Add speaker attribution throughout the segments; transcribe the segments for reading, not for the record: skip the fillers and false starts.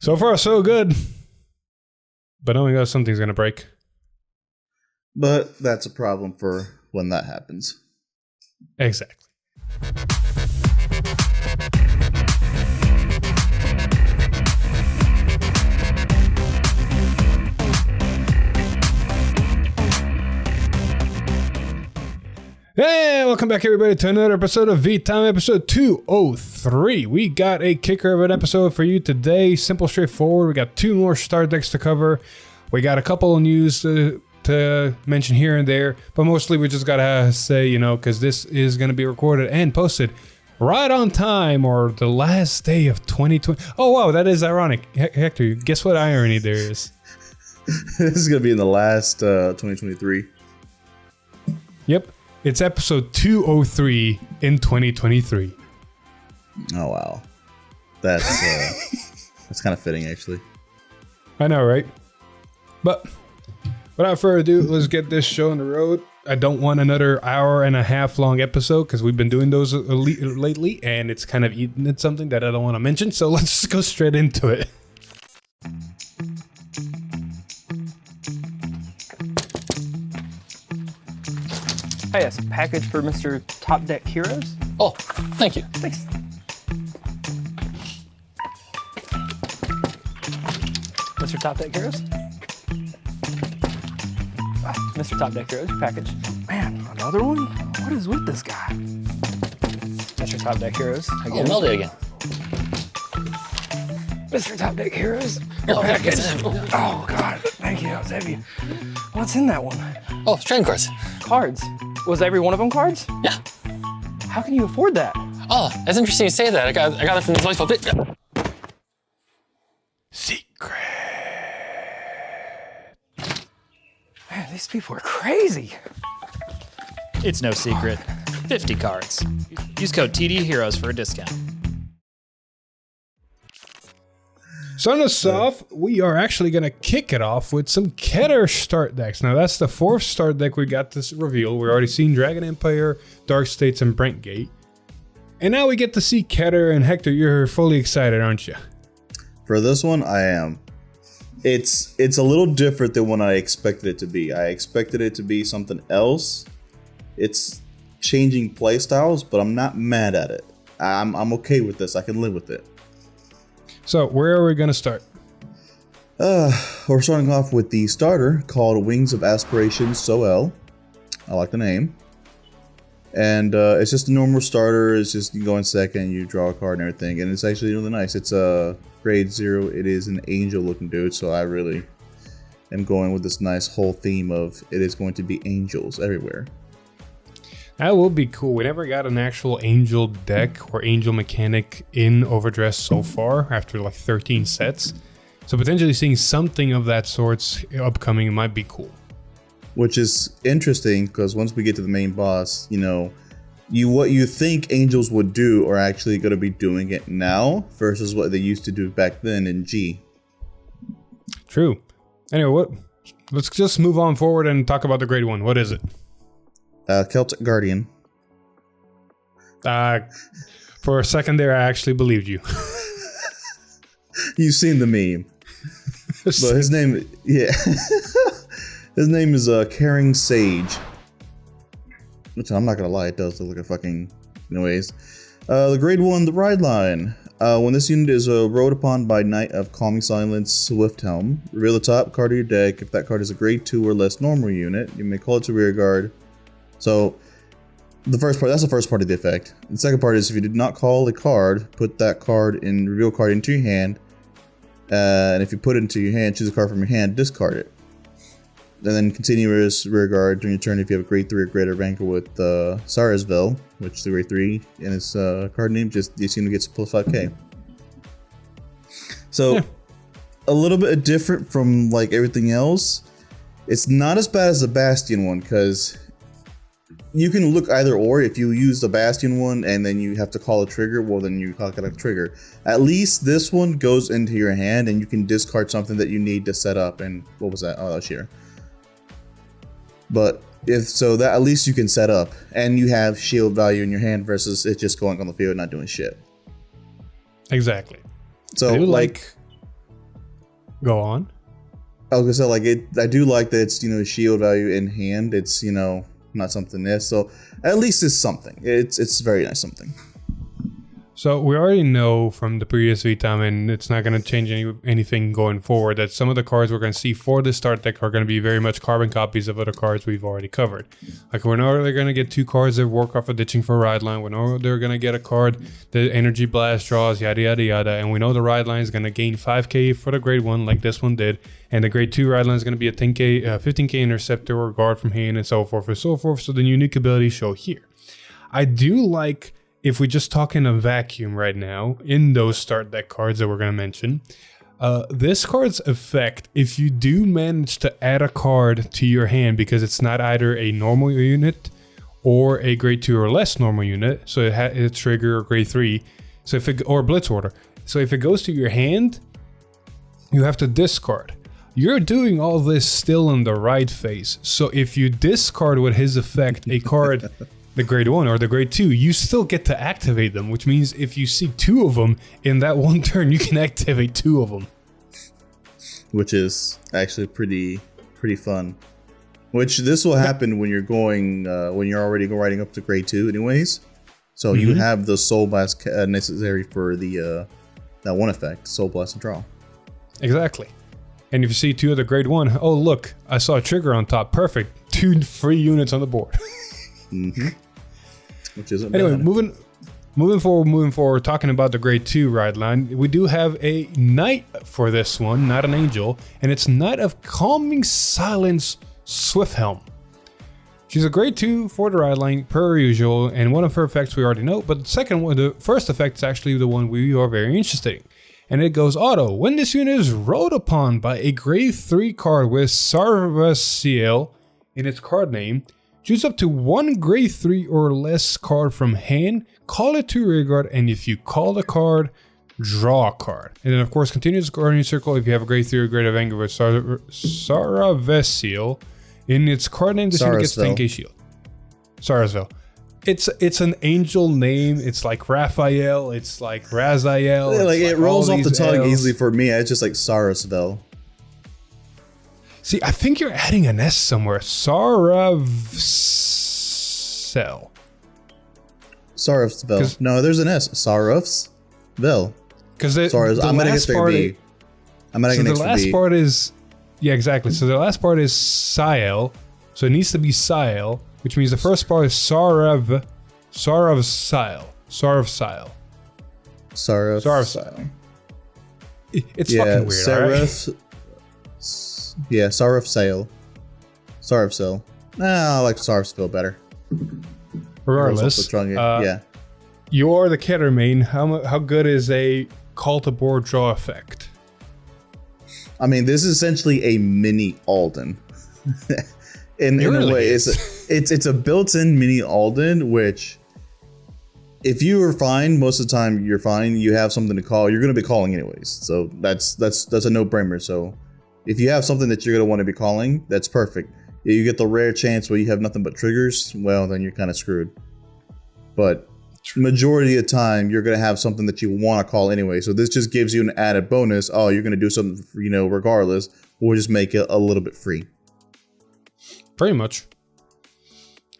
Speaker 1: So far, so good. But knowing that something's going to break.
Speaker 2: But that's a problem for when that happens.
Speaker 1: Exactly. Hey, welcome back everybody to another episode of V-Time, episode 203. We got a kicker of an episode for you today. Simple, straightforward. We got two more start decks to cover. We got a couple of news to mention here and there, but mostly we just gotta say, because this is going to be recorded and posted right on time, or the last day of 2020. Oh, wow, that is ironic. Hector, guess what irony there is?
Speaker 2: This is going to be in the last 2023.
Speaker 1: Yep. It's episode 203 in 2023.
Speaker 2: Oh, wow. That's kind of fitting, actually.
Speaker 1: I know, right? But without further ado, let's get this show on the road. I don't want another hour and a half long episode because we've been doing those lately, and it's kind of eating at something that I don't want to mention. So let's just go straight into it.
Speaker 3: Hey, yes, package for Mr. Top Deck Heroes.
Speaker 4: Oh, thank you.
Speaker 3: Thanks. Mr. Top Deck Heroes. Mr. Top Deck Heroes, package. Man, another one? What is with this guy? Mr. Top Deck Heroes.
Speaker 4: Again. Oh, Melody again.
Speaker 3: Mr. Top Deck Heroes, your package. Oh, God, thank you, that was heavy. What's in that one?
Speaker 4: Oh, trading cards.
Speaker 3: Cards. Was every one of them cards?
Speaker 4: Yeah.
Speaker 3: How can you afford that?
Speaker 4: Oh, that's interesting you say that. I got it from the voice pit.
Speaker 1: Secret.
Speaker 3: Man, these people are crazy.
Speaker 5: It's no secret. 50 cards. Use code TDHeroes for a discount.
Speaker 1: Starting us off, we are actually going to kick it off with some Keter start decks. Now, that's the fourth start deck we got to reveal. We've already seen Dragon Empire, Dark States, and Brentgate. And now we get to see Keter, and Hector, you're fully excited, aren't you?
Speaker 2: For this one, I am. It's a little different than what I expected it to be. I expected it to be something else. It's changing playstyles, but I'm not mad at it. I'm okay with this. I can live with it.
Speaker 1: So, where are we going to start?
Speaker 2: We're starting off with the starter called Wings of Aspiration Sarell. I like the name. And it's just a normal starter. It's just you go in second, you draw a card and everything. And it's actually really nice. It's a grade 0. It is an angel looking dude. So I really am going with this nice whole theme of it is going to be angels everywhere.
Speaker 1: That will be cool. We never got an actual angel deck or angel mechanic in Overdress so far after like 13 sets. So potentially seeing something of that sort upcoming might be cool.
Speaker 2: Which is interesting because once we get to the main boss, what you think angels would do are actually going to be doing it now versus what they used to do back then in G.
Speaker 1: True. Anyway, let's just move on forward and talk about the grade 1. What is it?
Speaker 2: Celtic Guardian.
Speaker 1: For a second there, I actually believed you.
Speaker 2: You've seen the meme. But his name, his name is Caring Sage. Which I'm not gonna lie, it does look like a fucking anyways. The grade 1, the ride line. When this unit is rode upon by Knight of Calming Silence, Swift Helm, reveal the top card of your deck. If that card is a grade 2 or less normal unit, you may call it to rear guard. So, that's the first part of the effect. The second part is if you did not call a card, put that reveal card into your hand. And if you put it into your hand, choose a card from your hand, discard it. And then continuous rear guard during your turn if you have a grade 3 or greater Vanguard with Sarell, which is a grade 3, and its card name, this unit gets plus 5k. So, a little bit different from like everything else. It's not as bad as the Bastion one, because you can look either or. If you use the Bastion one and then you have to call a trigger, well then you call it a trigger. At least this one goes into your hand and you can discard something that you need to set up. And what was that? Oh, that's here. But if so, that at least you can set up and you have shield value in your hand versus it just going on the field and not doing shit.
Speaker 1: Exactly.
Speaker 2: So
Speaker 1: Go on.
Speaker 2: I was gonna say, like, I do like that it's, shield value in hand. It's, not something this. So at least it's something. It's very nice something.
Speaker 1: So we already know from the previous VTAM, and it's not going to change anything going forward, that some of the cards we're going to see for the start deck are going to be very much carbon copies of other cards we've already covered. Like, we're not really going to get 2 cards that work off of ditching for ride line. We know they're going to get a card that energy blast draws, yada yada yada, and we know the ride line is going to gain 5k for the grade 1 like this one did, and the grade 2 ride line is going to be a 15k interceptor or guard from hand and so forth and so forth. So the unique abilities show here. I do like, if we just talk in a vacuum right now, in those start deck cards that we're going to mention, this card's effect, if you do manage to add a card to your hand because it's not either a normal unit or a grade 2 or less normal unit, so it had a trigger or grade 3, so if it, or blitz order. So if it goes to your hand, you have to discard. You're doing all this still in the right phase. So if you discard with his effect a card, the grade 1 or the grade 2, you still get to activate them, which means if you see 2 of them in that one turn, you can activate 2 of them.
Speaker 2: Which is actually pretty fun. Which this will happen when you're going, when you're already riding up to grade 2 anyways. So you have the Soul Blast necessary for the that one effect, Soul Blast and Draw.
Speaker 1: Exactly. And if you see 2 of the grade 1, oh look, I saw a trigger on top, perfect. 2 free units on the board.
Speaker 2: Which isn't
Speaker 1: anyway,
Speaker 2: bad.
Speaker 1: moving forward, talking about the grade 2 ride line, we do have a knight for this one, not an angel, and it's Knight of Calming Silence Swift Helm. She's a grade 2 for the ride line per usual, and one of her effects we already know, but the second one, the first effect is actually the one we are very interested in. And it goes auto. When this unit is rode upon by a grade 3 card with Sarell in its card name, choose up to 1 grade 3 or less card from hand, call it to rearguard, and if you call the card, draw a card. And then of course continuous guardian circle if you have a grade 3 or greater Vanguard with Sarell in its card name, this unit gets 10k shield. Sarell. It's an angel name. It's like Raphael. It's like Raziel.
Speaker 2: Yeah, like it rolls off the tongue
Speaker 1: L's.
Speaker 2: easily for me. It's just like Sarell.
Speaker 1: See, I think you're adding an S somewhere. Sarell.
Speaker 2: Sarell. No, there's an S. Sarell.
Speaker 1: Because the
Speaker 2: I'm gonna
Speaker 1: last
Speaker 2: get
Speaker 1: part,
Speaker 2: B. I'm gonna get
Speaker 1: the last part is, yeah, exactly. So the last part is Sarell. So it needs to be Sarell, which means the first part is Sarell. It's fucking weird. Sarell.
Speaker 2: Yeah, Sarell. I like Sarell better.
Speaker 1: Regardless,
Speaker 2: yeah.
Speaker 1: You are the Keter main. How good is a call to board draw effect?
Speaker 2: I mean, this is essentially a mini Alden. in a way, it's a built-in mini Alden, which if you are fine, most of the time you're fine. You have something to call. You're going to be calling anyways, so that's a no-brainer. So if you have something that you're going to want to be calling, that's perfect. You get the rare chance where you have nothing but triggers, well, then you're kind of screwed. But majority of the time, you're going to have something that you want to call anyway. So this just gives you an added bonus. Oh, you're going to do something, regardless. We'll just make it a little bit free.
Speaker 1: Pretty much.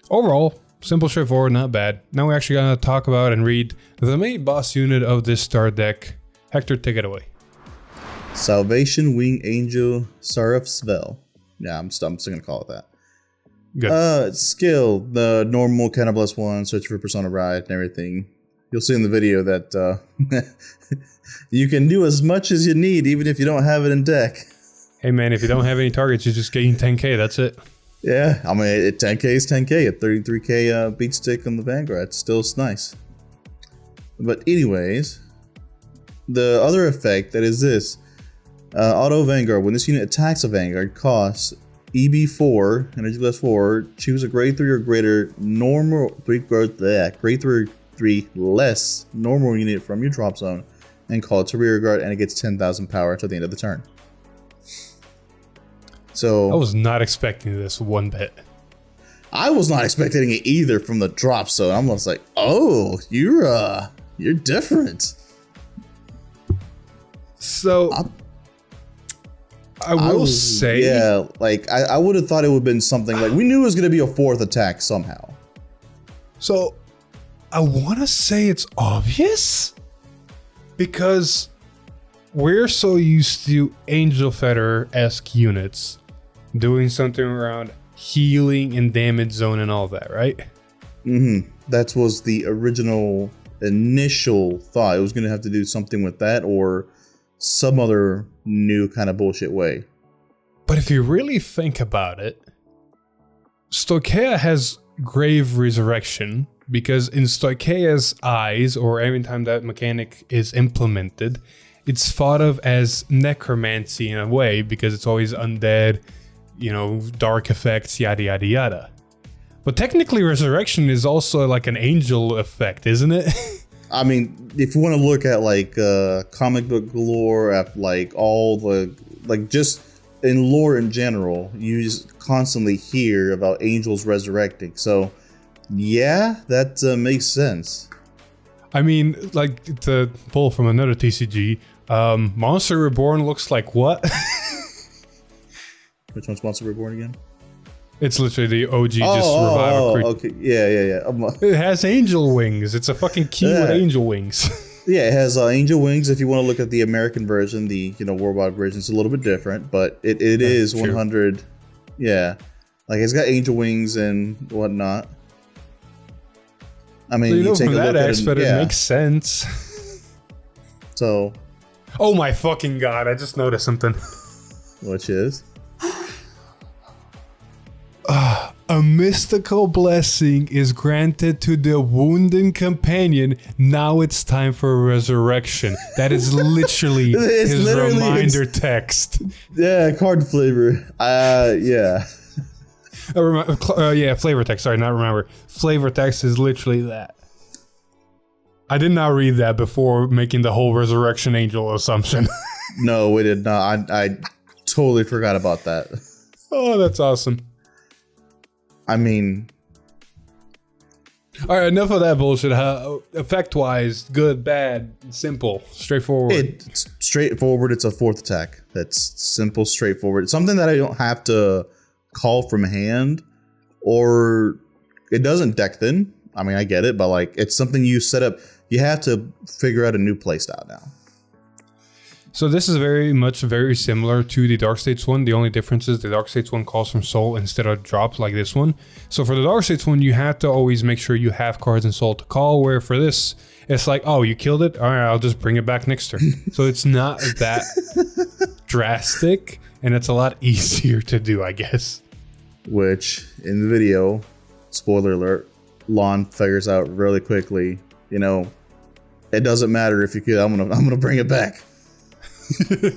Speaker 1: Overall, simple, straightforward, not bad. Now we're actually going to talk about and read the main boss unit of this start deck. Hector, take it away.
Speaker 2: Salvation Wing Angel Sarell. Yeah, I'm still gonna call it that.
Speaker 1: Good.
Speaker 2: Skill, the normal kind of +1, search for Persona Ride and everything. You'll see in the video that you can do as much as you need, even if you don't have it in deck.
Speaker 1: Hey man, if you don't have any targets, you just gain 10k. That's it.
Speaker 2: Yeah, I mean, 10k is 10k. A 33k beat stick on the Vanguard. It's still nice. But anyways, the other effect that is this. Auto Vanguard. When this unit attacks a Vanguard, costs EB4, energy +4, choose a grade 3 or greater normal, grade 3 less normal unit from your drop zone and call it to rear guard, and it gets 10,000 power to the end of the turn. So
Speaker 1: I was not expecting this one bit.
Speaker 2: I was not expecting it either from the drop zone. I'm just like, oh, you're different.
Speaker 1: So I will say,
Speaker 2: yeah, like I would have thought it would have been something like we knew it was going to be a 4th attack somehow.
Speaker 1: So I want to say it's obvious because we're so used to Angel Feather-esque units doing something around healing and damage zone and all that, right?
Speaker 2: Mm-hmm. That was the initial thought. It was going to have to do something with that or some other new kind of bullshit way.
Speaker 1: But if you really think about it, Stoicheia has Grave Resurrection because in Stoicheia's eyes, or every time that mechanic is implemented, it's thought of as necromancy in a way because it's always undead, you know, dark effects, yada yada yada. But technically Resurrection is also like an angel effect, isn't it?
Speaker 2: I mean, if you want to look at like comic book lore, at like all the, like just in lore in general, you just constantly hear about angels resurrecting. So yeah, that makes sense.
Speaker 1: I mean, like to pull from another TCG, Monster Reborn looks like what?
Speaker 2: Which one's Monster Reborn again?
Speaker 1: It's literally the OG just revive a creature.
Speaker 2: Okay, yeah.
Speaker 1: It has angel wings. It's a fucking key with angel wings.
Speaker 2: Yeah, it has angel wings. If you want to look at the American version, the worldwide version is a little bit different, but it is 100. True. Yeah, like it's got angel wings and whatnot. I mean,
Speaker 1: so,
Speaker 2: you take
Speaker 1: from
Speaker 2: a
Speaker 1: that
Speaker 2: look
Speaker 1: aspect,
Speaker 2: at it,
Speaker 1: it makes sense.
Speaker 2: So,
Speaker 1: oh my fucking god! I just noticed something.
Speaker 2: Which is?
Speaker 1: A mystical blessing is granted to the wounded companion. Now it's time for resurrection. That is literally his reminder text.
Speaker 2: Yeah, card flavor. Yeah.
Speaker 1: Yeah, flavor text. Sorry, not remember. Flavor text is literally that. I did not read that before making the whole resurrection angel assumption.
Speaker 2: No, we did not. I totally forgot about that.
Speaker 1: Oh, that's awesome.
Speaker 2: I mean,
Speaker 1: all right, enough of that bullshit. Effect-wise, good, bad, simple, straightforward.
Speaker 2: It's straightforward. It's a 4th attack. That's simple, straightforward. It's something that I don't have to call from hand, or it doesn't deck thin. I mean, I get it, but like it's something you set up. You have to figure out a new playstyle now.
Speaker 1: So this is very similar to the Dark States one. The only difference is the Dark States one calls from soul instead of drop like this one. So for the Dark States one, you have to always make sure you have cards in soul to call, where for this, it's like, oh, you killed it? All right, I'll just bring it back next turn. So it's not that drastic, and it's a lot easier to do, I guess.
Speaker 2: Which, in the video, spoiler alert, Lon figures out really quickly, you know, it doesn't matter if you kill, I'm gonna bring it back.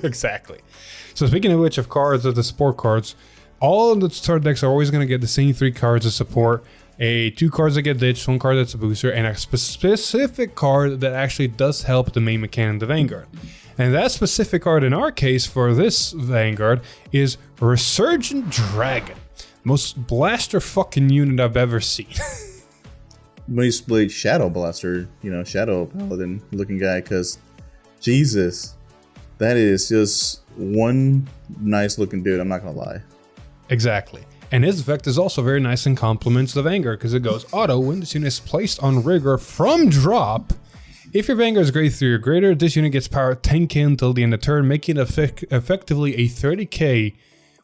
Speaker 1: Exactly. So speaking of which, of cards, of the support cards, all of the start decks are always going to get the same 3 cards of support. 2 cards that get ditched, 1 card that's a booster, and a specific card that actually does help the main mechanic, the Vanguard. And that specific card in our case for this Vanguard is Resurgent Dragon. Most blaster fucking unit I've ever seen.
Speaker 2: Mostly Shadow Blaster, you know, Shadow Paladin looking guy, because Jesus. That is just one nice looking dude, I'm not gonna lie.
Speaker 1: Exactly. And his effect is also very nice and complements the Vanguard because it goes auto when this unit is placed on rigor from drop. If your Vanguard is grade 3 or greater, this unit gets power 10k until the end of turn, making it effectively a 30k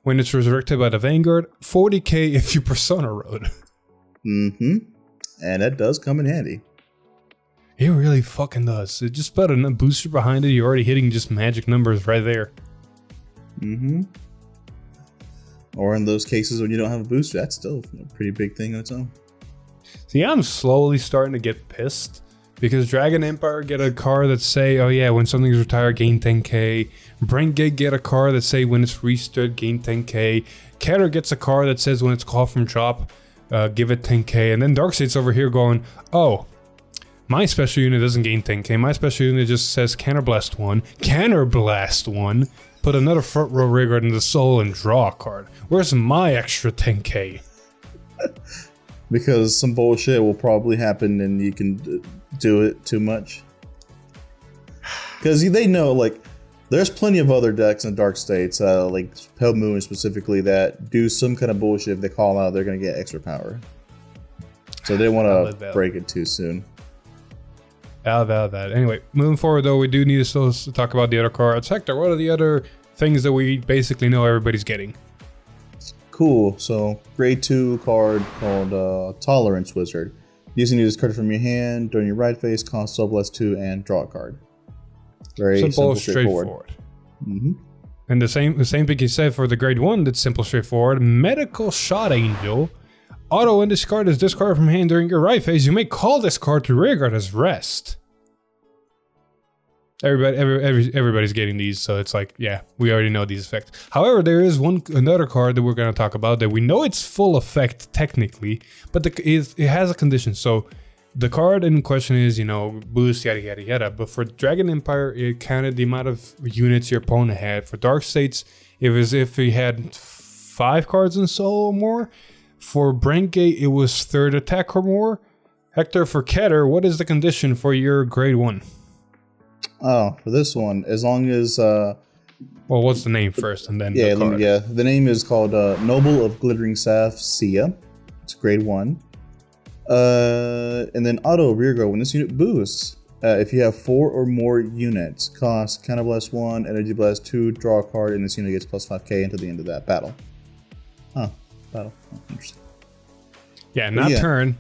Speaker 1: when it's resurrected by the Vanguard, 40k if you Persona Road.
Speaker 2: Mm-hmm. And that does come in handy.
Speaker 1: It really fucking does. It just put a booster behind it. You're already hitting just magic numbers right there.
Speaker 2: Mm-hmm. Or in those cases when you don't have a booster, that's still a pretty big thing on its own.
Speaker 1: See, I'm slowly starting to get pissed because Dragon Empire get a card that say, oh yeah, when something's retired, gain 10k. Brengate get a card that say when it's restood, gain 10k. Keter gets a card that says when it's called from drop, give it 10k. And then Darkseid's over here going, oh, my special unit doesn't gain 10k. My special unit just says Counterblast 1. Counterblast 1. Put another front row rigger in the soul and draw a card. Where's my extra 10k?
Speaker 2: Because some bullshit will probably happen and you can do it too much. Because they know, like, There's plenty of other decks in Dark States, like Pale Moon specifically, that do some kind of bullshit. If they call out, they're going to get extra power. So they want to break it too soon.
Speaker 1: Valid. Anyway, moving forward though, we do need to still talk about the other cards. Hector, what are the other things that we basically know everybody's getting?
Speaker 2: Cool. So grade 2 card called Tolerance Wizard. Using this card from your hand during your right phase, cost +2 and draw a card. Very simple, straightforward. Mm-hmm.
Speaker 1: And the same thing you said for the grade 1. That's simple, straightforward. Medical Shot Angel. Auto when this card is discarded from hand during your right phase, you may call this card to rearguard as rest. Everybody's getting these, so it's like, yeah, we already know these effects. However, there is another card that we're going to talk about that we know it's full effect technically, but it has a condition. So the card in question is, boost, yada, yada, yada. But for Dragon Empire, it counted the amount of units your opponent had. For Dark States, it was if he had 5 cards in soul or more. For Brengate, it was 3rd attack or more. Hector, for Keter, what is the condition for your grade 1?
Speaker 2: Oh, for this one, as long as...
Speaker 1: well, what's the name first and then the card?
Speaker 2: The name is called Noble of Glittering Staff, Sia. It's grade 1. And then auto rearguard when this unit boosts. If you have 4 or more units, cost counter blast 1, energy blast 2, draw a card, and this unit gets +5k until the end of that battle. Battle. Oh, interesting.
Speaker 1: Yeah, turn.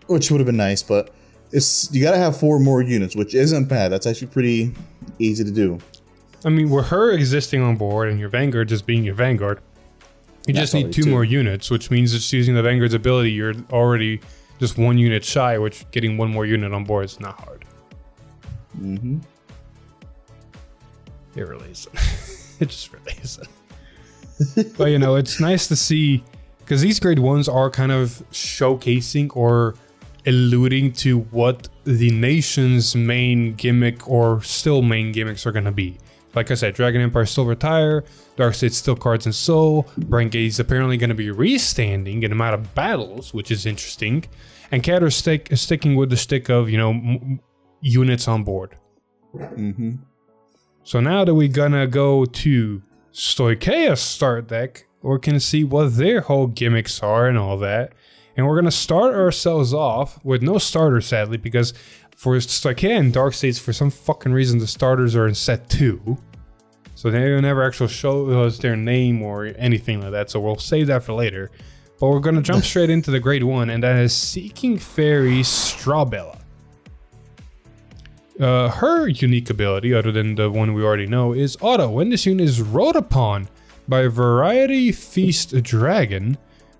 Speaker 2: Which would have been nice, but you gotta have 4 more units, which isn't bad. That's actually pretty easy to do.
Speaker 1: I mean, with her existing on board and your Vanguard just being your Vanguard, you just need 2 more units, which means just using the Vanguard's ability, you're already just 1 unit shy, which getting 1 more unit on board is not hard.
Speaker 2: Mm-hmm.
Speaker 1: It really isn't. It just really isn't. But it's nice to see, because these grade 1s are kind of showcasing or alluding to what the nation's main gimmick or still main gimmicks are going to be. Like I said, Dragon Empire still retire, Dark State's still cards and soul, Brengate's apparently going to be restanding in amount of battles, which is interesting, and Keter is sticking with the stick of, units on board.
Speaker 2: Mm-hmm.
Speaker 1: So now that we're gonna go to Stoicheia start deck, we can see what their whole gimmicks are and all that. And we're gonna start ourselves off with no starter, sadly, because for Stoicheia and Dark States, for some fucking reason, the starters are in set 2. So they never actually show us their name or anything like that, so we'll save that for later. But we're gonna jump straight into the grade 1, and that is Seeking Fairy Strawbella. Her unique ability, other than the one we already know, is auto. When this unit is rode upon by a Variety Feast Dragon,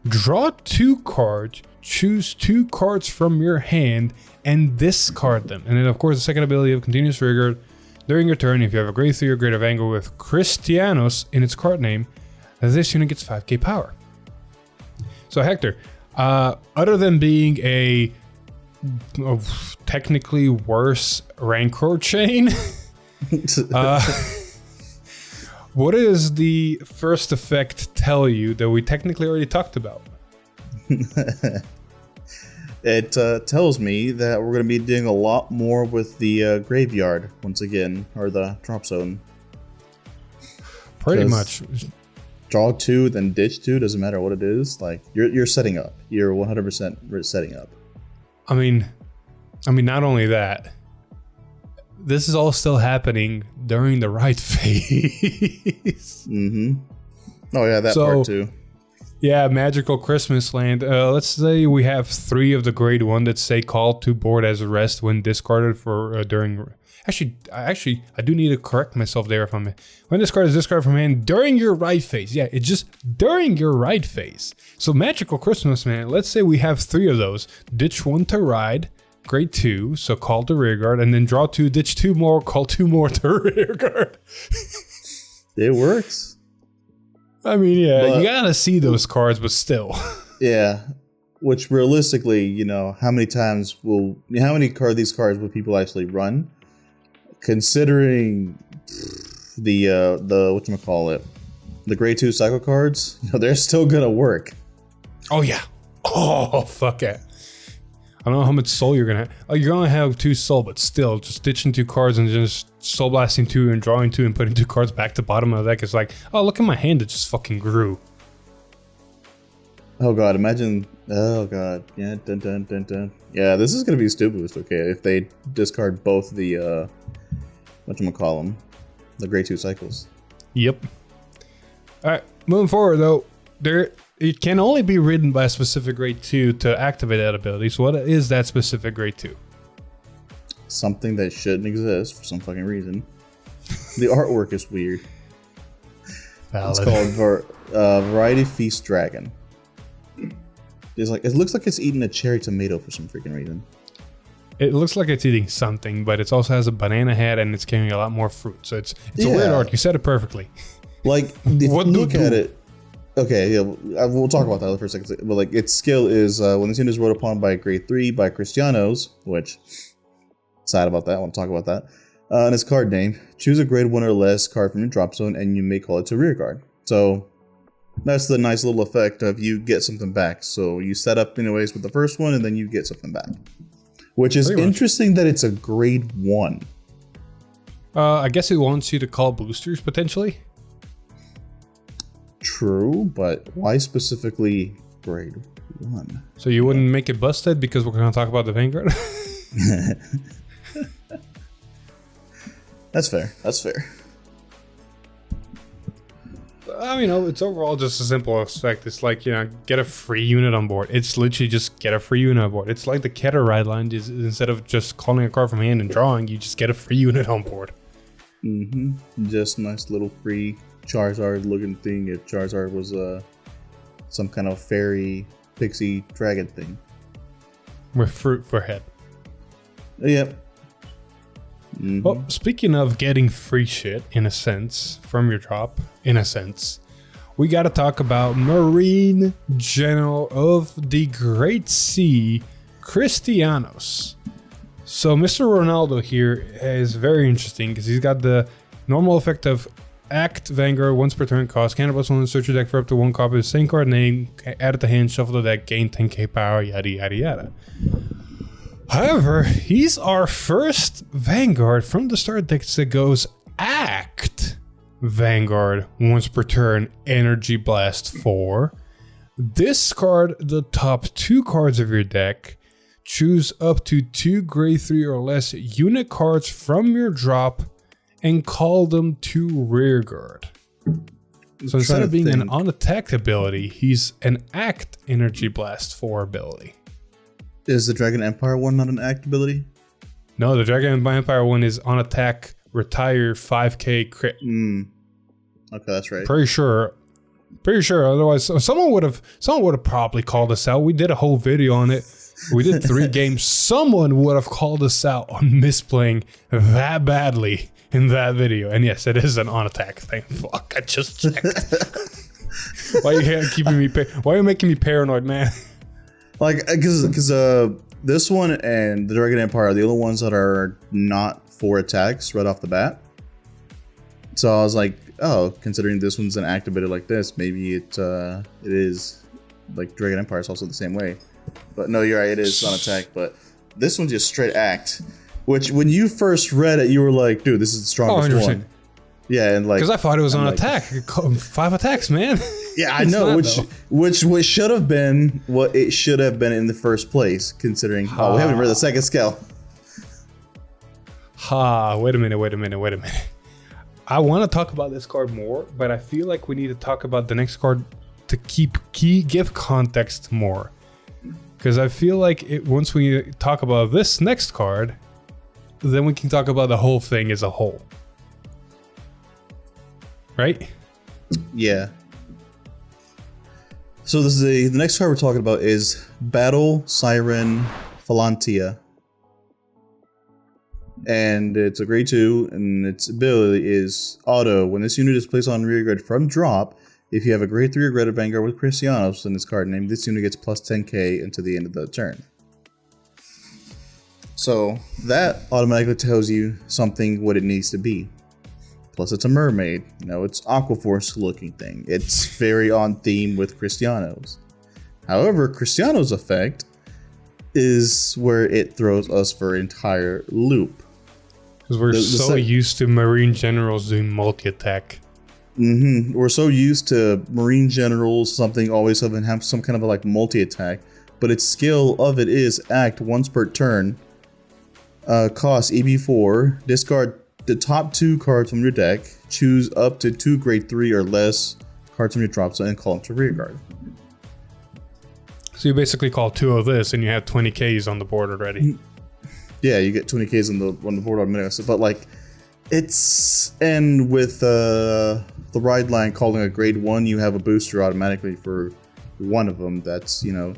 Speaker 1: draw 2 cards, choose 2 cards from your hand, and discard them. And then, of course, the second ability of Continuous Rigor. During your turn, if you have a grade 3 or greater Vanguard with Christianos in its card name, this unit gets 5k power. So, Hector, other than being a technically worse Rancor chain, what does the first effect tell you that we technically already talked about?
Speaker 2: It tells me that we're going to be doing a lot more with the graveyard once again, or the drop zone.
Speaker 1: Pretty much.
Speaker 2: Draw 2, then ditch 2, doesn't matter what it is. Like, you're setting up. You're 100% setting up.
Speaker 1: I mean, not only that, this is all still happening during the right phase.
Speaker 2: Mm-hmm. Oh yeah, that part too.
Speaker 1: Yeah, Magical Christmas Land. Let's say we have 3 of the grade 1 that say call to board as a rest when discarded for during. Actually, I do need to correct myself there. When this card is discarded from hand during your right phase. Yeah, it's just during your right phase. So Magical Christmas Man. Let's say we have 3 of those. Ditch 1 to ride. Grade 2, so call to rearguard, and then draw 2, ditch 2 more, call 2 more to rearguard.
Speaker 2: It works.
Speaker 1: I mean, yeah, you gotta see those cards, but still.
Speaker 2: Yeah, which realistically, how many these cards will people actually run? Considering the whatchamacallit, the grade 2 cycle cards, they're still gonna work.
Speaker 1: Oh yeah. Oh fuck it. I don't know how much soul you're gonna have. Oh, you're gonna have 2 soul, but still, just ditching 2 cards and just soul blasting 2 and drawing 2 and putting 2 cards back to bottom of the deck is like, oh, look at my hand that just fucking grew.
Speaker 2: Oh god, imagine. Oh god, yeah, dun dun dun dun. Yeah, this is gonna be stupid. Boost, okay, if they discard both the whatchamacallem, the grade 2 cycles.
Speaker 1: Yep. All right, moving forward though, it can only be ridden by a specific grade 2 to activate that ability. So what is that specific grade 2?
Speaker 2: Something that shouldn't exist for some fucking reason. The artwork is weird.
Speaker 1: Valid.
Speaker 2: It's called Variety Feast Dragon. It's like, it looks like it's eating a cherry tomato for some freaking reason.
Speaker 1: It looks like it's eating something, but it also has a banana head and it's carrying a lot more fruit. So it's a weird art. You said it perfectly.
Speaker 2: Like, if you look at it, okay, yeah, we'll talk about that for a second. But like, its skill is when this unit is ruled upon by grade 3 by Cristianos, which sad about that. I want to talk about that. And its card name: choose a grade 1 or less card from your drop zone, and you may call it to rear guard. So that's the nice little effect of you get something back. So you set up anyways with the first one, and then you get something back. Which is interesting that it's a grade 1.
Speaker 1: I guess it wants you to call boosters potentially.
Speaker 2: True, but why specifically grade 1?
Speaker 1: So you wouldn't make it busted because we're going to talk about the Vanguard?
Speaker 2: That's fair. That's fair.
Speaker 1: It's overall just a simple effect. It's like, get a free unit on board. It's literally just get a free unit on board. It's like the Keter ride line. Instead of just calling a card from hand and drawing, you just get a free unit on board.
Speaker 2: Just nice little free Charizard looking thing. If Charizard was some kind of fairy pixie dragon thing.
Speaker 1: With fruit for head.
Speaker 2: Yep.
Speaker 1: Well, speaking of getting free shit, in a sense, from your drop, we got to talk about Marine General of the Great Sea, Cristianos. So Mr. Ronaldo here is very interesting because he's got the normal effect of Act Vanguard once per turn cost, cannibals on search your deck for up to 1 copy of the same card name, add it to hand, shuffle the deck, gain 10k power, yada yada yada. However, he's our first Vanguard from the start decks that goes Act Vanguard once per turn, Energy Blast 4. Discard the top 2 cards of your deck. Choose up to 2 grade 3 or less unit cards from your drop and call them to rear guard. So instead of being an unattacked ability, he's an Act Energy Blast 4 ability.
Speaker 2: Is the Dragon Empire one not an act ability?
Speaker 1: No, the Dragon Empire one is on attack, retire 5k crit.
Speaker 2: Okay, that's right.
Speaker 1: Pretty sure. Otherwise, someone would have probably called us out. We did a whole video on it. We did 3 games. Someone would have called us out on misplaying that badly in that video. And yes, it is an on attack thing. Fuck, I just checked. Why are you making me paranoid, man?
Speaker 2: Like, because this one and the Dragon Empire are the only ones that are not 4 attacks right off the bat. So I was like, oh, considering this one's an activated like this, maybe it is like Dragon Empire is also the same way. But no, you're right, it is on attack. But this one's just straight act. Which when you first read it, you were like, dude, this is the strongest one. Yeah, and like
Speaker 1: because I thought it was on attack. 5 attacks, man.
Speaker 2: Yeah, I know, which should have been what it should have been in the first place, considering we haven't read the second skill.
Speaker 1: Wait a minute. I want to talk about this card more, but I feel like we need to talk about the next card to give context more. Because I feel like once we talk about this next card, then we can talk about the whole thing as a whole. Right?
Speaker 2: Yeah. So this is the next card we're talking about is Battle Siren Fantia. And it's a grade 2, and its ability is auto. When this unit is placed on rear guard from drop, if you have a grade 3 or greater Vanguard with Cristianos in this card name, this unit gets plus 10k until the end of the turn. So that automatically tells you something what it needs to be. Plus it's a mermaid. It's Aquaforce looking thing. It's very on theme with Cristianos. However, Cristianos' effect is where it throws us for an entire loop.
Speaker 1: Because we're so used to Marine generals doing multi-attack.
Speaker 2: We're so used to Marine generals, something always have some kind of a, like multi-attack, but its skill of it is act once per turn, cost EB4, discard the top 2 cards from your deck, choose up to 2 grade 3 or less cards from your drop zone, and call them to rear guard.
Speaker 1: So you basically call 2 of this, and you have 20 Ks on the board already.
Speaker 2: Yeah, you get 20 Ks on the board automatically. But like, and with the ride line calling a grade 1, you have a booster automatically for one of them. That's, you know,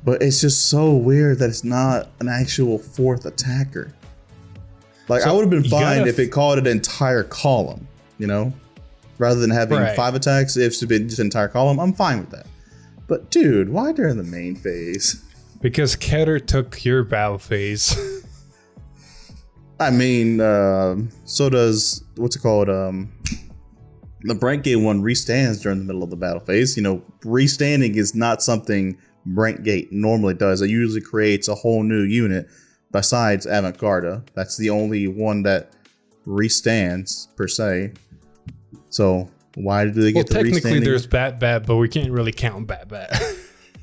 Speaker 2: but it's just so weird that it's not an actual 4th attacker. Like, I would have been fine if it called an entire column, you know, rather than having 5 attacks. If it's been just an entire column, I'm fine with that. But dude, why during the main phase? Because
Speaker 1: Keter took your battle phase.
Speaker 2: I mean, so does, what's it called? The Brentgate one restands during the middle of the battle phase. You know, restanding is not something Brentgate normally does. It usually creates a whole new unit besides Vanguard. That's the only one that restands per se. So why do they get the restanding? Well, technically
Speaker 1: there's Bat, but we can't really count Bat.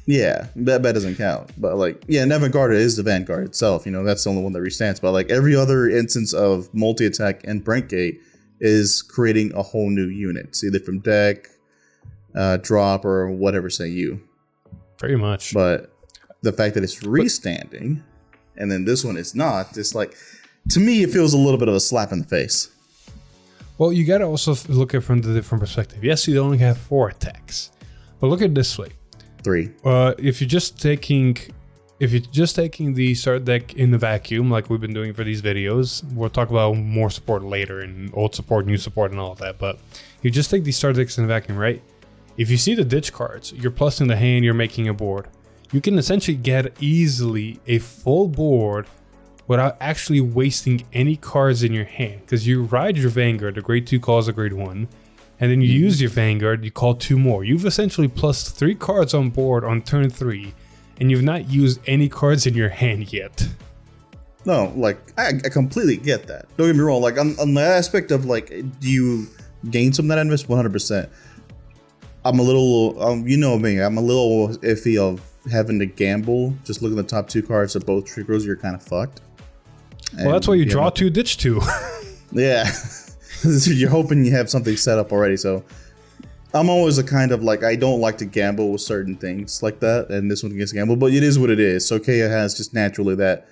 Speaker 2: Yeah, Bat doesn't count. But like, yeah, Vanguard is the Vanguard itself. You know, that's the only one that restands. But like every other instance of multi-attack and Brentgate is creating a whole new unit. It's either from deck, drop, or whatever say you.
Speaker 1: Pretty much.
Speaker 2: But the fact that it's restanding, and then this one is not, it's like, to me, it feels a little bit of a slap in the face.
Speaker 1: Well, you gotta also look at it from the different perspective. Yes, you only have 4 attacks, but look at it this way:
Speaker 2: 3.
Speaker 1: If you're just taking the start deck in the vacuum, like we've been doing for these videos, we'll talk about more support later and old support, new support, and all of that. But you just take these start decks in the vacuum, right? If you see the ditch cards, you're plussing the hand, you're making a board. You can essentially get easily a full board without actually wasting any cards in your hand. Because you ride your Vanguard, the grade 2 calls a grade 1, and then you use your Vanguard, you call 2 more. You've essentially plussed 3 cards on board on turn 3, and you've not used any cards in your hand yet.
Speaker 2: No, like, I completely get that. Don't get me wrong, like, on the aspect of, like, do you gain some of that invest? 100%. I'm a little, you know me, I'm a little iffy of having to gamble. Just looking at the top 2 cards of both triggers, you're kind of fucked.
Speaker 1: Well, that's why you draw 2, ditch 2.
Speaker 2: Yeah. You're hoping you have something set up already, so I'm always a kind of like, I don't like to gamble with certain things like that, and this one gets gamble, but it is what it is. So Kea has just naturally that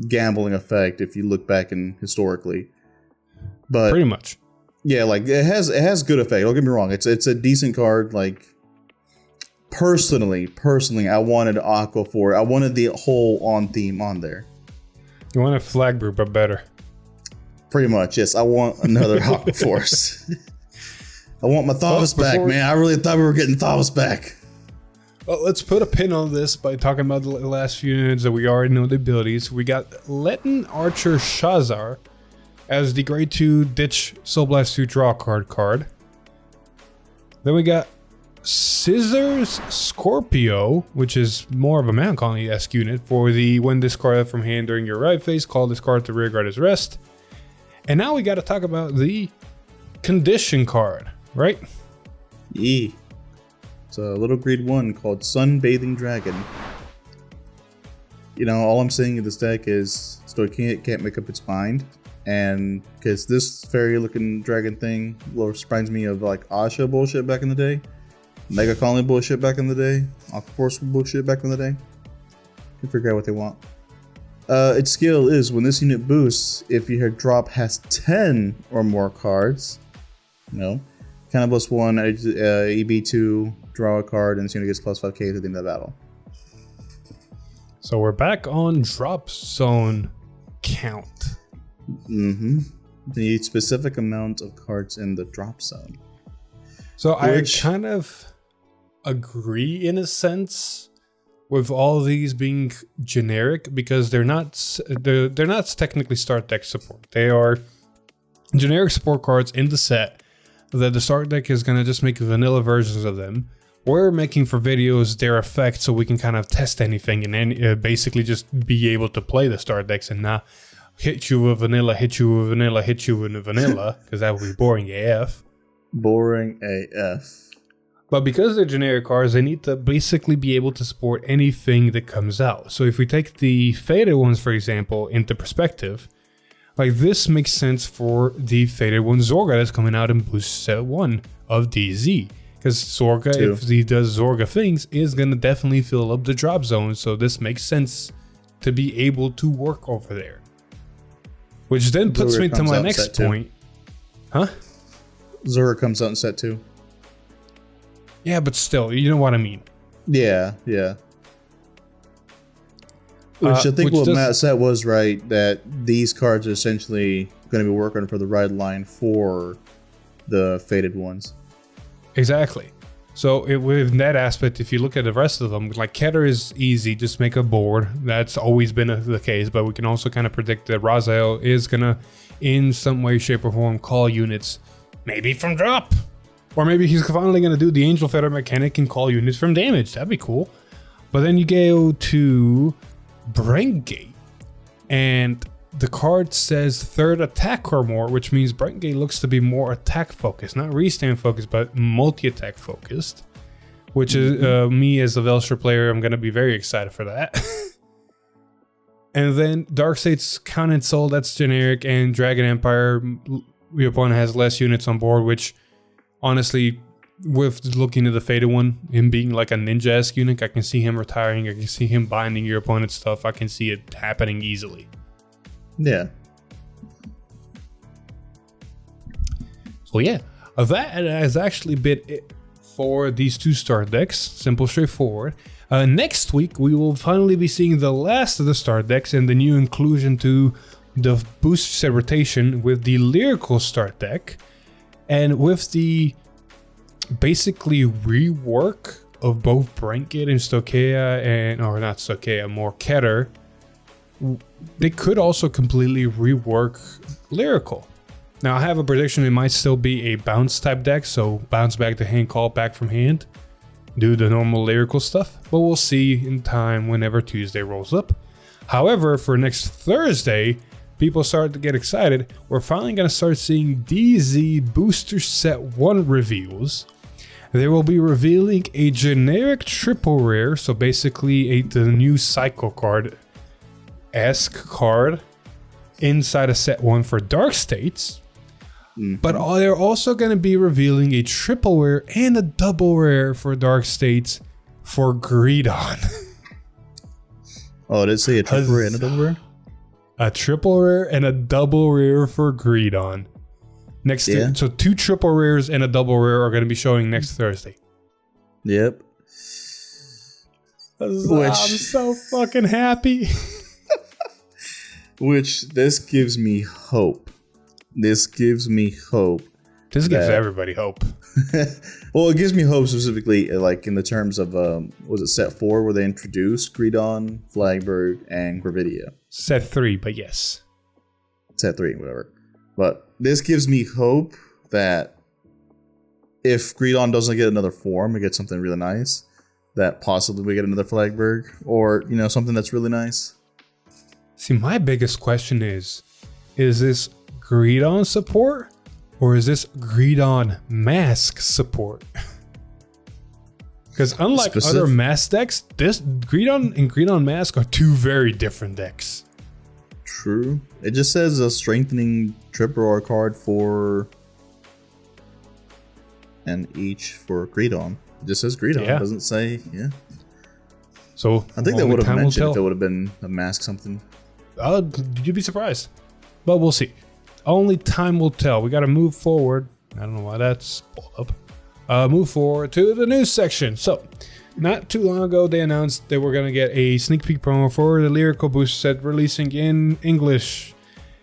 Speaker 2: gambling effect if you look back and historically. But
Speaker 1: pretty much.
Speaker 2: Yeah, like it has good effect. Don't get me wrong. It's a decent card. Like personally, I wanted Aqua for it. I wanted the whole on theme on there.
Speaker 1: You want a flag brew, but better.
Speaker 2: Pretty much, yes. I want another Aqua Force. I want my Thavas back, man. I really thought we were getting Thavas back.
Speaker 1: Well, let's put a pin on this by talking about the last few units that we already know the abilities. We got Letten Archer Shazar as the grade 2 ditch Soul Blast 2 draw card. Then we got Scissors Scorpio, which is more of a Mountain Colony-esque unit for the when discarded from hand during your ride phase, call this card to rearguard as rest. And now we got to talk about the condition card, right?
Speaker 2: Yeah. It's a little grade 1 called Sunbathing Dragon. You know, all I'm saying in this deck is Stoic can't make up its mind. And because this fairy looking dragon thing reminds me of like Asha bullshit back in the day, Mega Colony bullshit back in the day, Aqua Force bullshit back in the day. Can figure out what they want. Its skill is when this unit boosts, if your drop has 10 or more cards, you know, kind of +1, EB2, draw a card, and this unit gets +5k to the end of the battle.
Speaker 1: So we're back on drop zone count.
Speaker 2: The specific amount of cards in the drop zone.
Speaker 1: So I kind of agree in a sense with all these being generic because they're not technically start deck support. They are generic support cards in the set that the start deck is going to just make vanilla versions of them. we're making for videos their effect so we can kind of test anything and then basically just be able to play the start decks and not hit you with vanilla, hit you with vanilla, hit you with vanilla, because that would be boring AF.
Speaker 2: Boring AF.
Speaker 1: But because they're generic cards, they need to basically be able to support anything that comes out. So if we take the faded ones, for example, into perspective, like this makes sense for the faded one Zorga that's coming out in Boost Set 1 of DZ. Because Zorga, if he does Zorga things, is going to definitely fill up the drop zone. So this makes sense to be able to work over there. Which then puts me to my next point. Huh?
Speaker 2: Zorga comes out in set 2.
Speaker 1: Yeah, but still, you know what I mean.
Speaker 2: Yeah. Which I think what Matt said was right, that these cards are essentially going to be working for the red line for the faded ones.
Speaker 1: Exactly. So with that aspect, if you look at the rest of them, like Keter is easy, just make a board. That's always been the case, but we can also kind of predict that Raziel is going to, in some way, shape, or form, call units, maybe from drop. Or maybe he's finally going to do the Angel Feather mechanic and call units from damage. That'd be cool. But then you go to Brentgate, and the card says third attack or more, which means Brentgate looks to be more attack focused, not restand focused, but multi-attack focused. Which is me as a Velshire player, I'm going to be very excited for that. And then Darkstate's Counted Soul, that's generic, and Dragon Empire, your opponent has less units on board, which honestly, with looking at the faded one, him being like a ninja-esque unit, I can see him retiring, I can see him binding your opponent's stuff, I can see it happening easily.
Speaker 2: Yeah.
Speaker 1: So yeah, that has actually been it for these two start decks. Simple, straightforward. Next week, we will finally be seeing the last of the start decks and the new inclusion to the boost set rotation with the Lyrical start deck. And with the basically rework of both Brentgate and Stoicheia, and or not Stoicheia, more Keter, they could also completely rework Lyrical. Now I have a prediction it might still be a bounce type deck, so bounce back to hand, call back from hand, do the normal Lyrical stuff, but we'll see in time whenever Tuesday rolls up. However, for next Thursday, people start to get excited. We're finally going to start seeing DZ Booster Set 1 reveals. They will be revealing a generic triple rare, so basically the new Cycle card-esque card inside of Set 1 for Dark States. But they're also going to be revealing a triple rare and a double rare for Dark States for Greedon.
Speaker 2: Oh, did it say a triple rare and a double rare?
Speaker 1: A triple rare and a double rare for Greedon. So 2 triple rares and a double rare are going to be showing next Thursday.
Speaker 2: Yep.
Speaker 1: I'm so fucking happy.
Speaker 2: Which this gives me hope. This gives
Speaker 1: everybody hope.
Speaker 2: Well, it gives me hope specifically, like in the terms of was it Set 4 where they introduced Greedon, Flagberg, and Gravidia?
Speaker 1: Set 3, but yes.
Speaker 2: Set 3, whatever. But this gives me hope that if Greedon doesn't get another form, it gets something really nice, that possibly we get another Flagberg, or something that's really nice.
Speaker 1: See, my biggest question is this Greedon support? Or is this Greedon Mask support? Because unlike other Mask decks, this Greedon and Greedon Mask are 2 very different decks.
Speaker 2: True. It just says a strengthening triple R card for and each for Greedon. It just says Greedon. It doesn't say, So I think they would have mentioned if it would have been a Mask something.
Speaker 1: You'd be surprised. But we'll see. Only time will tell. We got to move forward. I don't know why that's pulled up. Move forward to the news section. So, not too long ago, they announced they were going to get a sneak peek promo for the Lyrical Boost set releasing in English.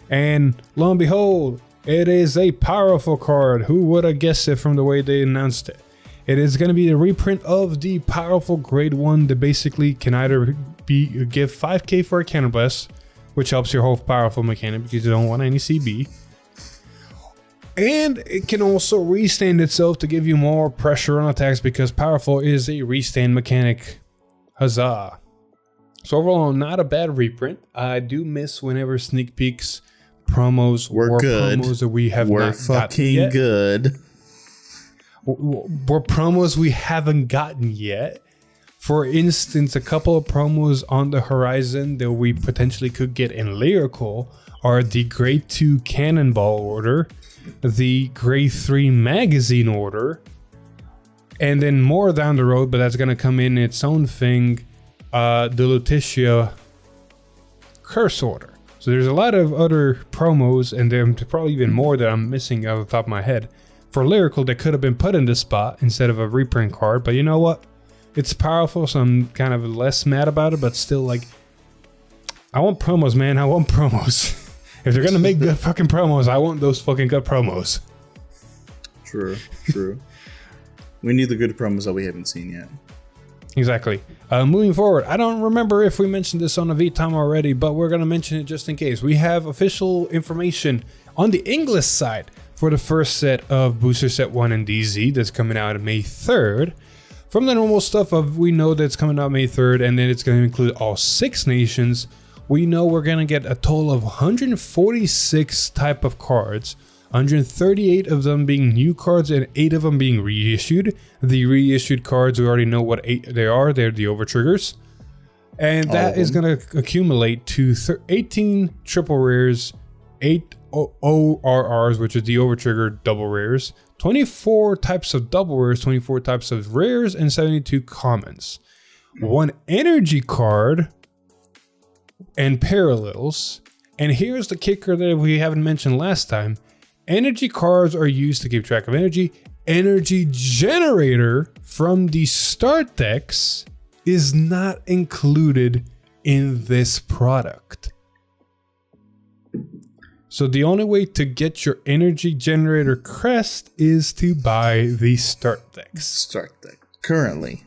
Speaker 1: And lo and behold, it is a powerful card. Who would have guessed it from the way they announced it? It is going to be the reprint of the powerful grade 1 that basically can either give 5k for a Counterblast, which helps your whole powerful mechanic because you don't want any CB. And it can also restand itself to give you more pressure on attacks because Powerful is a restand mechanic. Huzzah. So overall, not a bad reprint. I do miss whenever sneak peeks, promos,
Speaker 2: We're good.
Speaker 1: promos that we have
Speaker 2: We're
Speaker 1: not gotten
Speaker 2: fucking
Speaker 1: yet.
Speaker 2: good.
Speaker 1: Were promos we haven't gotten yet. For instance, a couple of promos on the horizon that we potentially could get in Lyrical are the Grade 2 Cannonball order, the Grade 3 Magazine order, and then more down the road, but that's going to come in its own thing, the Lutetia Curse order. So there's a lot of other promos, and there's probably even more that I'm missing off the top of my head for Lyrical that could have been put in this spot instead of a reprint card. But you know what? It's Powerful, so I'm kind of less mad about it, but still, like, I want promos, man. I want promos. If they're gonna make good fucking promos, I want those fucking good promos.
Speaker 2: True. We need the good promos that we haven't seen yet.
Speaker 1: Exactly. Moving forward, I don't remember if we mentioned this on the V-Time already, but we're gonna mention it just in case. We have official information on the English side for the first set of Booster Set 1 and DZ that's coming out on May 3rd. From the normal stuff of we know that's coming out May 3rd, and then it's going to include all 6 nations. We know we're going to get a total of 146 type of cards, 138 of them being new cards and 8 of them being reissued. The reissued cards, we already know what 8 they are. They're the overtriggers. And that is going to accumulate to 18 triple rares, 8 ORRs, which is the overtrigger double rares, 24 types of double rares, 24 types of rares, and 72 commons. 1 energy card and parallels. And here's the kicker that we haven't mentioned last time. Energy cards are used to keep track of energy. Energy generator from the start decks is not included in this product. So the only way to get your energy generator crest is to buy the start decks.
Speaker 2: Currently.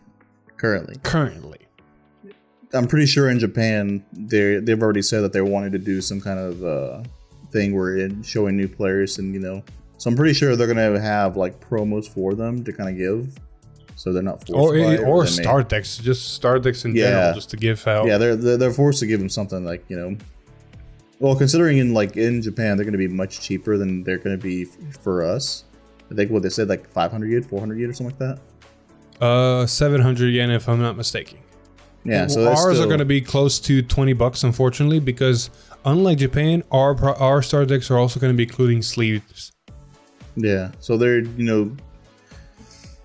Speaker 2: I'm pretty sure in Japan they've already said that they wanted to do some kind of thing where it's showing new players, and so I'm pretty sure they're gonna have like promos for them to kind of give, so they're not forced
Speaker 1: or start decks, just start decks in general, just to give out.
Speaker 2: Yeah, they're forced to give them something like Well, considering in Japan they're going to be much cheaper than they're going to be for us. I think what they said, like 500 yen, 400 yen or something like that.
Speaker 1: 700 yen if I'm not mistaken.
Speaker 2: Yeah, so
Speaker 1: ours are going to be close to $20, unfortunately, because unlike Japan, our star decks are also going to be including sleeves.
Speaker 2: Yeah, so they're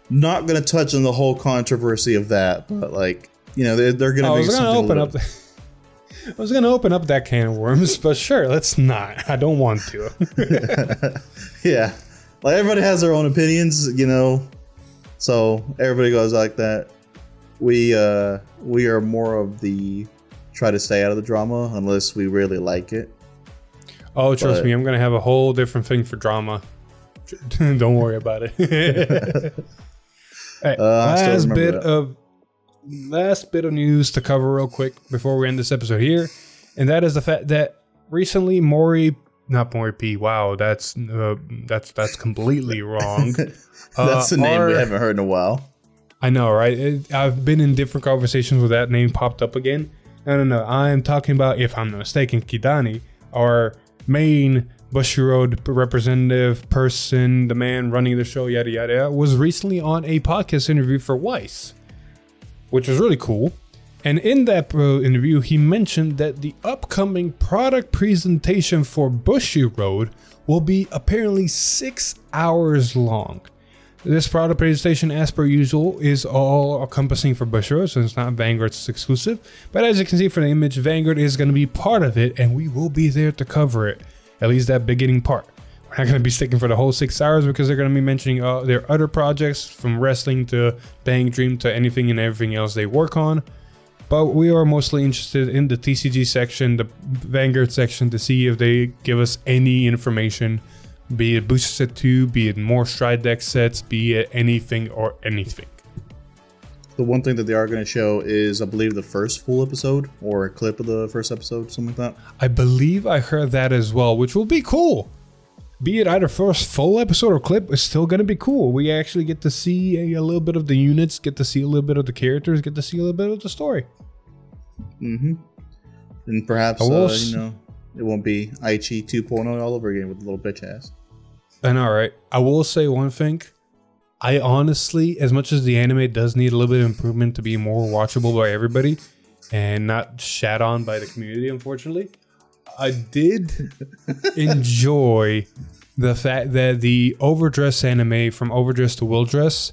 Speaker 2: not going to touch on the whole controversy of that, but they're going to make something.
Speaker 1: I was going to open up that can of worms, but sure, let's not. I don't want to.
Speaker 2: Yeah. Like, everybody has their own opinions, so everybody goes like that. We are more of the try to stay out of the drama unless we really like it.
Speaker 1: Oh, trust me, I'm going to have a whole different thing for drama. Don't worry about it. Hey, last bit of news to cover real quick before we end this episode here, and that is the fact that recently not Maury P. Wow, that's completely wrong.
Speaker 2: That's a name we haven't heard in a while.
Speaker 1: I know, right? I've been in different conversations where that name popped up again. No. I am talking about, if I'm not mistaken, Kidani, our main Bushiroad representative person, the man running the show, yada yada, was recently on a podcast interview for Weiss, which was really cool. And in that interview, he mentioned that the upcoming product presentation for Bushiroad will be apparently 6 hours long. This product presentation, as per usual, is all encompassing for Bushiroad, so it's not Vanguard's exclusive. But as you can see from the image, Vanguard is going to be part of it, and we will be there to cover it, at least that beginning part. We're not going to be sticking for the whole 6 hours because they're going to be mentioning their other projects, from wrestling to Bang Dream to anything and everything else they work on. But we are mostly interested in the TCG section, the Vanguard section, to see if they give us any information, be it Booster Set 2, be it more Stride Deck sets, be it anything or anything.
Speaker 2: The one thing that they are going to show is, I believe, the first full episode, or a clip of the first episode, something like that.
Speaker 1: I believe I heard that as well, which will be cool. be it either first full episode or clip, is still going to be cool. We actually get to see a little bit of the units, get to see a little bit of the characters, get to see a little bit of the story.
Speaker 2: Mm-hmm. And perhaps, it won't be Aichi 2.0 all over again with the little bitch ass.
Speaker 1: And all right, I will say one thing. I honestly, as much as the anime does need a little bit of improvement to be more watchable by everybody and not shat on by the community, unfortunately, I did enjoy the fact that the overdress anime from overdress to will dress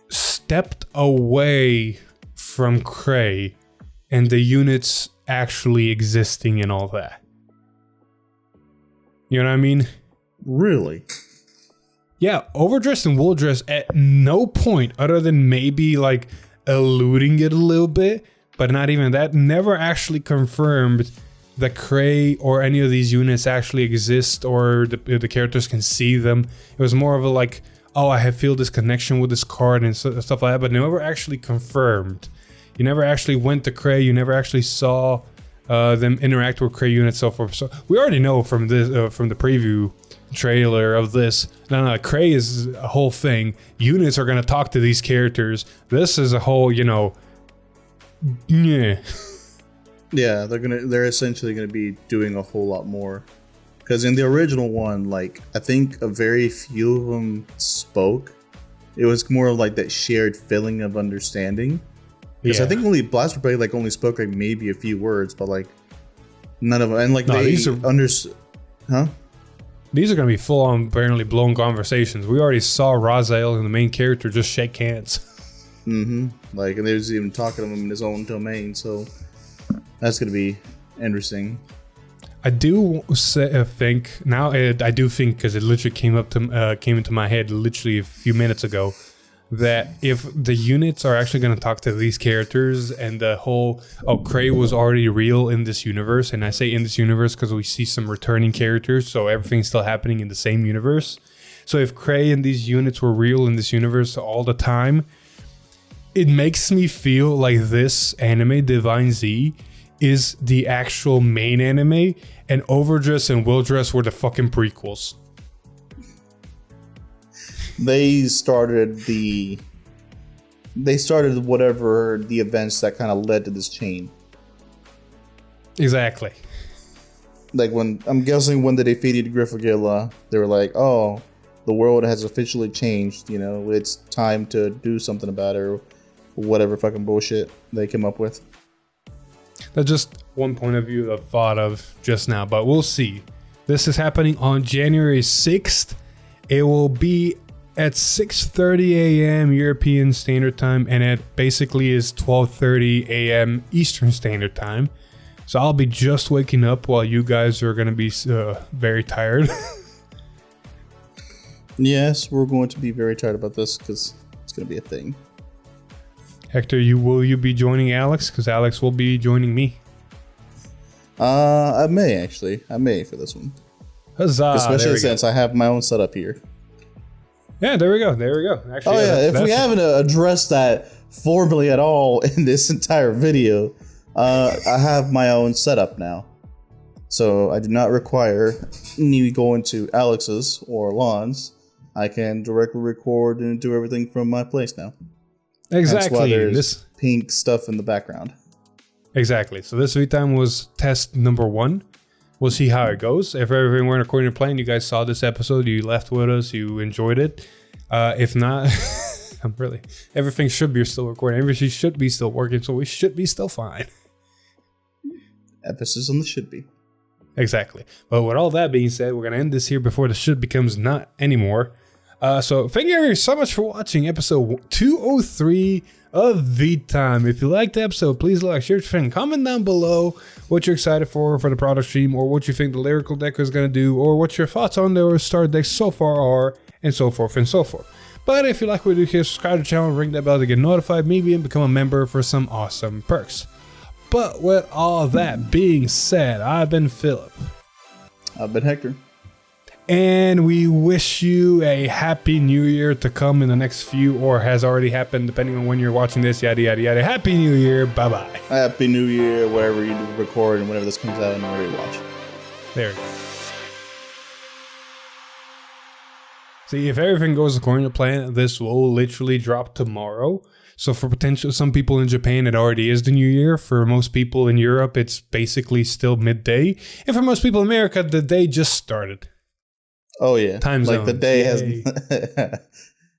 Speaker 1: stepped away from Cray and the units actually existing and all that. You know what I mean?
Speaker 2: Really?
Speaker 1: Yeah, overdress and will dress at no point, other than maybe like alluding it a little bit, but not even that, never actually confirmed that Cray or any of these units actually exist or the characters can see them. It was more of a like, oh, I feel this connection with this card and stuff like that, but never actually confirmed. You never actually went to Cray, you never actually saw them interact with Cray units, so forth. So we already know from this from the preview trailer of this, no, Cray is a whole thing. Units are gonna talk to these characters. This is a whole, yeah.
Speaker 2: Yeah, they're essentially gonna be doing a whole lot more. Because in the original one, like, I think a very few of them spoke. It was more of like that shared feeling of understanding. Because I think only Blaster Blade only spoke like maybe a few words, but like none of them. And like these are huh?
Speaker 1: These are gonna be full on apparently blown conversations. We already saw Raziel and the main character just shake hands.
Speaker 2: Mm-hmm. Like, and they was even talking to him in his own domain, so that's gonna be interesting.
Speaker 1: I do think now. I do think, because it literally came into my head literally a few minutes ago, that if the units are actually going to talk to these characters and the whole Cray was already real in this universe, and I say in this universe because we see some returning characters, so everything's still happening in the same universe. So if Cray and these units were real in this universe all the time, it makes me feel like this anime, Divine Z, is the actual main anime, and Overdress and Will Dress were the fucking prequels.
Speaker 2: They started whatever the events that kind of led to this chain.
Speaker 1: Exactly.
Speaker 2: Like, when I'm guessing when they defeated Griffagilla, they were like, "Oh, the world has officially changed. It's time to do something about it," or whatever fucking bullshit they came up with.
Speaker 1: That's just one point of view I've thought of just now, but we'll see. This is happening on January 6th. It will be at 6:30 a.m. European Standard Time, and it basically is 12:30 a.m. Eastern Standard Time. So I'll be just waking up while you guys are going to be very tired.
Speaker 2: Yes, we're going to be very tired about this because it's going to be a thing.
Speaker 1: Hector, will you be joining Alex? Because Alex will be joining me.
Speaker 2: I may actually. I may for this one.
Speaker 1: Huzzah!
Speaker 2: Especially since I have my own setup here.
Speaker 1: Yeah, there we go. Actually,
Speaker 2: if we haven't addressed that formally at all in this entire video, I have my own setup now. So I do not require me going to Alex's or Lon's. I can directly record and do everything from my place now.
Speaker 1: Exactly.
Speaker 2: That's why there's pink stuff in the background.
Speaker 1: Exactly. So this VTime was test number 1. We'll see how it goes. If everything went according to plan, you guys saw this episode, you left with us, you enjoyed it. If not, everything should be still recording. Everything should be still working, so we should be still fine.
Speaker 2: Emphasis on the should be.
Speaker 1: Exactly. But with all that being said, we're going to end this here before the should becomes not anymore. So thank you so much for watching episode 203 of VTime. If you liked the episode, please like, share, and comment down below what you're excited for the product stream, or what you think the lyrical deck is going to do, or what your thoughts on the star decks so far are, and so forth and so forth. But if you like what we do here, subscribe to the channel, ring that bell to get notified, maybe, and become a member for some awesome perks. But with all that being said, I've been Philip.
Speaker 2: I've been Hector.
Speaker 1: And we wish you a happy new year to come in the next few, or has already happened, depending on when you're watching this, yada, yada, yada. Happy New Year. Bye-bye.
Speaker 2: Happy New Year, wherever you record and whenever this comes out and whenever you watch.
Speaker 1: There you go. See, if everything goes according to plan, this will literally drop tomorrow. So for some people in Japan, it already is the new year. For most people in Europe, it's basically still midday. And for most people in America, the day just started.
Speaker 2: Oh, yeah.
Speaker 1: Time
Speaker 2: like
Speaker 1: zones.
Speaker 2: the day has...